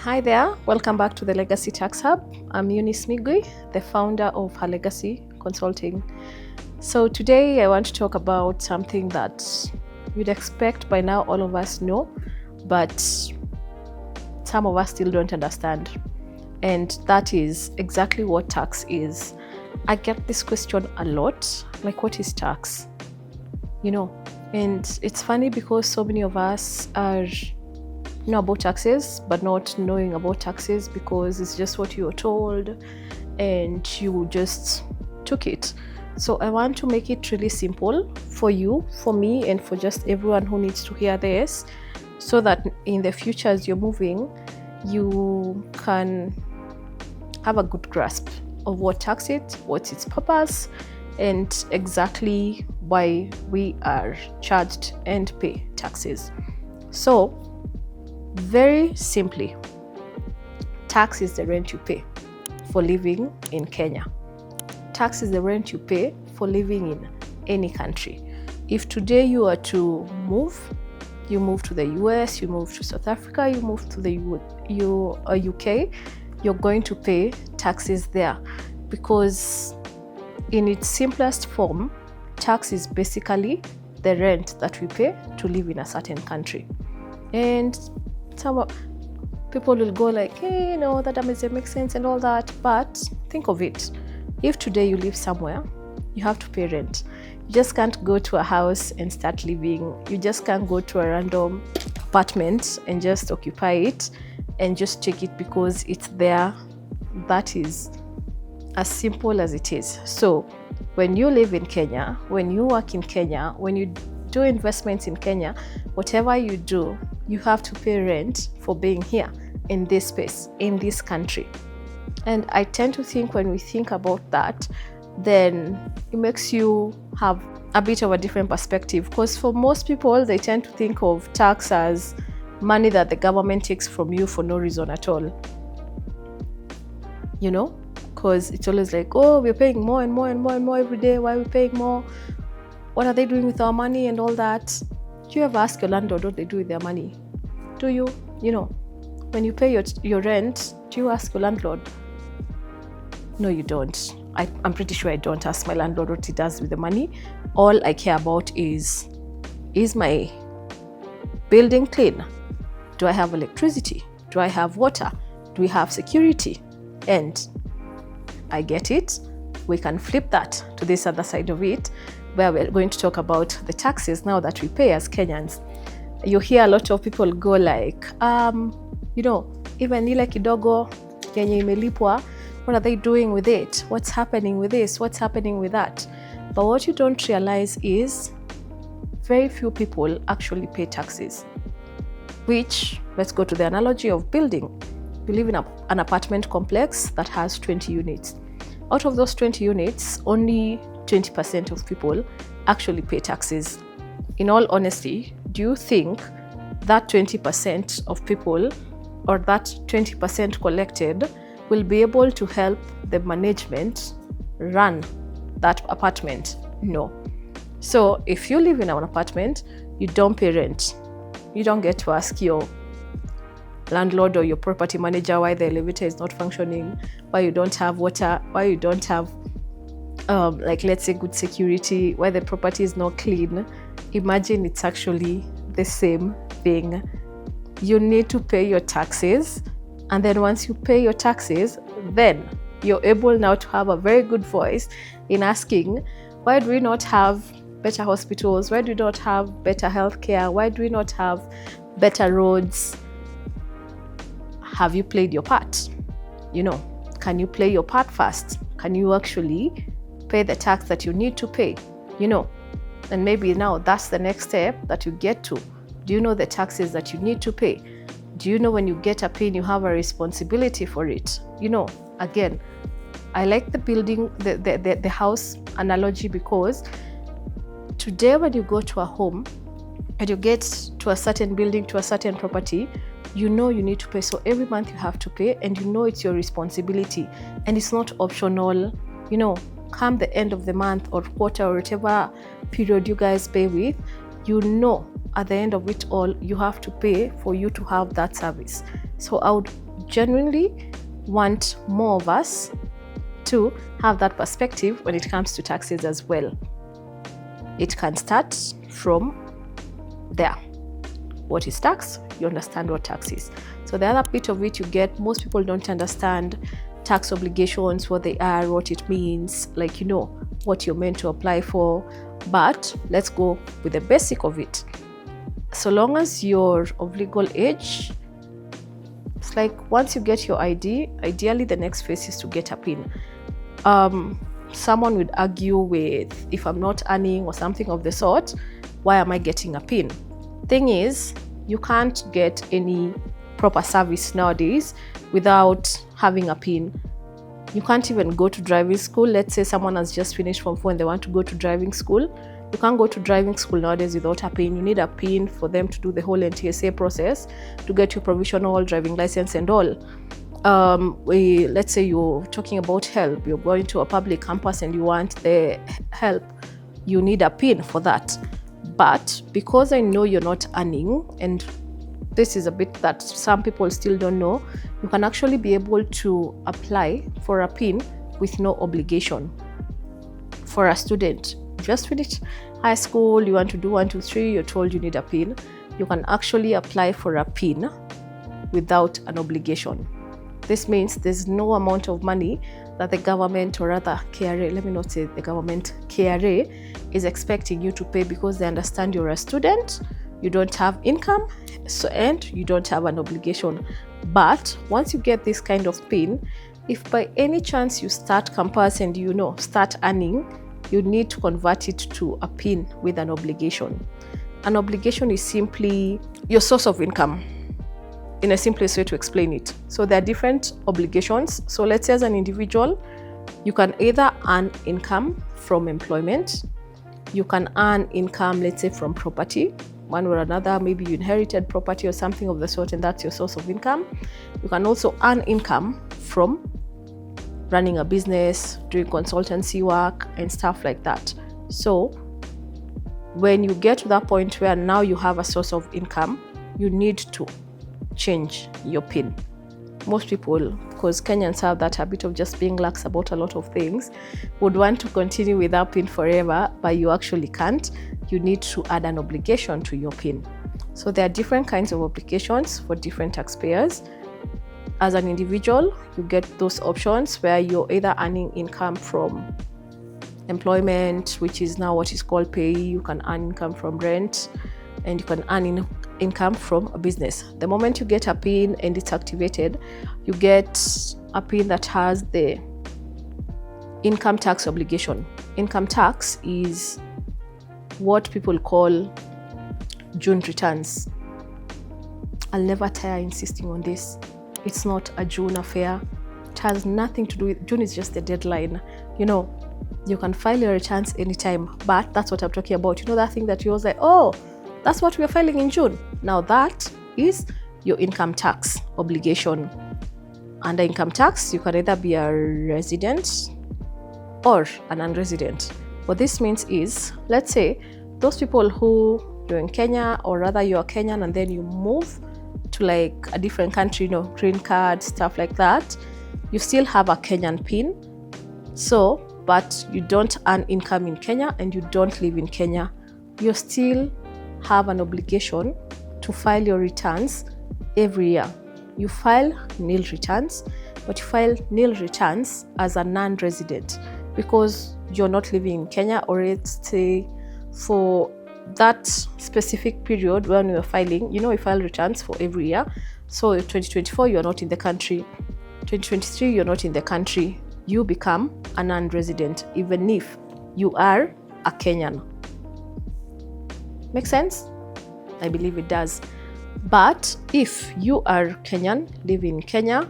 Hi there, welcome back to the Legacy Tax Hub. I'm Eunice Migui, the founder of Her Legacy Consulting. So today I want to talk about something that you'd expect by now all of us know, but some of us still don't understand. And that is exactly what tax is. I get this question a lot, like, what is tax? And it's funny because so many of us are know about taxes but not knowing about taxes because it's just what you were told and you just took it. So I want to make it really simple for you, for me, and for just everyone who needs to hear this, so that in the future as you're moving, you can have a good grasp of what tax is, what's its purpose, and exactly why we are charged and pay taxes. So very simply, tax is the rent you pay for living in Kenya. Tax is the rent you pay for living in any country. If today you are to move, you move to the US, you move to South Africa, you move to the UK, you're going to pay taxes there, because in its simplest form, tax is basically the rent that we pay to live in a certain country. And some people will go like, hey, that doesn't make sense and all that. But think of it. If today you live somewhere, you have to pay rent. You just can't go to a house and start living. You just can't go to a random apartment and just occupy it and just take it because it's there. That is as simple as it is. So when you live in Kenya, when you work in Kenya, when you do investments in Kenya, whatever you do, you have to pay rent for being here in this space, in this country. And I tend to think when we think about that, then it makes you have a bit of a different perspective, because for most people, they tend to think of tax as money that the government takes from you for no reason at all. Because it's always like, oh, we're paying more and more and more and more every day. Why are we paying more? What are they doing with our money and all that? Do you ever ask your landlord what they do with their money? Do you? When you pay your rent, do you ask your landlord? No, you don't. I'm pretty sure I don't ask my landlord what he does with the money. All I care about is my building clean? Do I have electricity? Do I have water? Do we have security? And I get it. We can flip that to this other side of it, where we're going to talk about the taxes now that we pay as Kenyans. You hear a lot of people go like, even ile kidogo yenye imelipwa, what are they doing with it? What's happening with this? What's happening with that? But what you don't realize is very few people actually pay taxes. Which, let's go to the analogy of building. You live in an apartment complex that has 20 units. Out of those 20 units, only 20% of people actually pay taxes. In all honesty, do you think that 20% of people, or that 20% collected, will be able to help the management run that apartment? No. So if you live in an apartment, you don't pay rent. You don't get to ask your landlord or your property manager why the elevator is not functioning, why you don't have water, why you don't have let's say good security, why the property is not clean. Imagine it's actually the same thing. You need to pay your taxes, and then once you pay your taxes, then you're able now to have a very good voice in asking, why do we not have better hospitals? Why do we not have better healthcare? Why do we not have better roads? Have you played your part? Can you play your part first? Can you actually pay the tax that you need to pay? And maybe now that's the next step that you get to. Do you know the taxes that you need to pay? Do you know when you get a PIN, you have a responsibility for it? Again, I like the building, the house analogy, because today when you go to a home and you get to a certain building, to a certain property, you need to pay. So every month you have to pay, and it's your responsibility, and it's not optional. Come the end of the month or quarter or whatever period you guys pay with, at the end of it all, you have to pay for you to have that service. So I would genuinely want more of us to have that perspective when it comes to taxes as well. It can start from there. What is tax? You understand what tax is. So the other bit of it you get, most people don't understand tax obligations, what they are, what it means, like, you know, what you're meant to apply for. But let's go with the basic of it. So long as you're of legal age, it's like once you get your ID, ideally the next phase is to get a PIN. Someone would argue with, if I'm not earning or something of the sort, why am I getting a PIN? Thing is, you can't get any proper service nowadays without having a PIN. You can't even go to driving school. Let's say someone has just finished Form 4 and they want to go to driving school. You can't go to driving school nowadays without a PIN. You need a PIN for them to do the whole NTSA process to get your provisional driving license and all. Let's say you're talking about help. You're going to a public campus and you want the help. You need a PIN for that. But because I know you're not earning, and this is a bit that some people still don't know, you can actually be able to apply for a PIN with no obligation. For a student, just finished high school, you want to do 1, 2, 3, you're told you need a PIN, you can actually apply for a PIN without an obligation. This means there's no amount of money that the government, or rather KRA, let me not say the government, KRA is expecting you to pay, because they understand you're a student, you don't have income, and you don't have an obligation. But once you get this kind of PIN, if by any chance you start campus and you know start earning, you need to convert it to a PIN with an obligation. An obligation is simply your source of income, in a simplest way to explain it. So there are different obligations. So let's say as an individual, you can either earn income from employment, you can earn income, let's say, from property, one or another, maybe you inherited property or something of the sort, and that's your source of income. You can also earn income from running a business, doing consultancy work and stuff like that. So when you get to that point where now you have a source of income, you need to change your PIN. Most people, because Kenyans have that habit of just being lax about a lot of things, would want to continue with that PIN forever, but you actually can't. You need to add an obligation to your PIN. So there are different kinds of obligations for different taxpayers. As an individual, you get those options where you're either earning income from employment, which is now what is called pay. You can earn income from rent, and you can earn income from a business. The moment you get a PIN and it's activated, you get a PIN that has the income tax obligation. Income tax is what people call June returns. I'll never tire insisting on this. It's not a June affair. It has nothing to do with June. Is just the deadline. You know, you can file your returns anytime, but that's what I'm talking about. You know, that thing that you was like, oh, that's what we're filing in June. Now that is your income tax obligation. Under income tax, you can either be a resident or a non-resident. What this means is, let's say those people who you're in Kenya, or rather you're Kenyan and then you move to like a different country, you know, green card, stuff like that, you still have a Kenyan PIN. So, but you don't earn income in Kenya and you don't live in Kenya. You still have an obligation to file your returns every year. You file nil returns, but you file nil returns as a non-resident because you're not living in Kenya, or let's say for that specific period when you're filing, you know, you file returns for every year. So 2024, you're not in the country. 2023, you're not in the country. You become a non-resident, even if you are a Kenyan. Make sense? I believe it does. But if you are Kenyan, living in Kenya,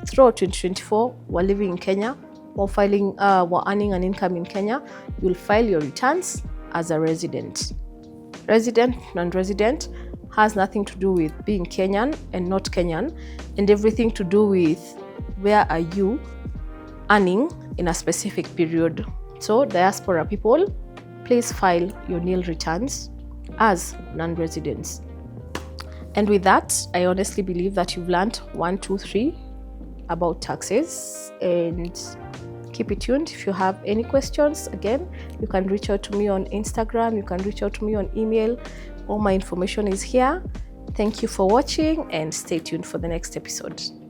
throughout 2024, while living in Kenya, while earning an income in Kenya, you'll file your returns as a resident. Resident, non-resident has nothing to do with being Kenyan and not Kenyan, and everything to do with where are you earning in a specific period. So diaspora people, please file your nil returns as non-residents. And with that, I honestly believe that you've learned 1, 2, 3 about taxes. And keep it tuned. If you have any questions, again, you can reach out to me on Instagram, you can reach out to me on email. All my information is here. Thank you for watching, and stay tuned for the next episode.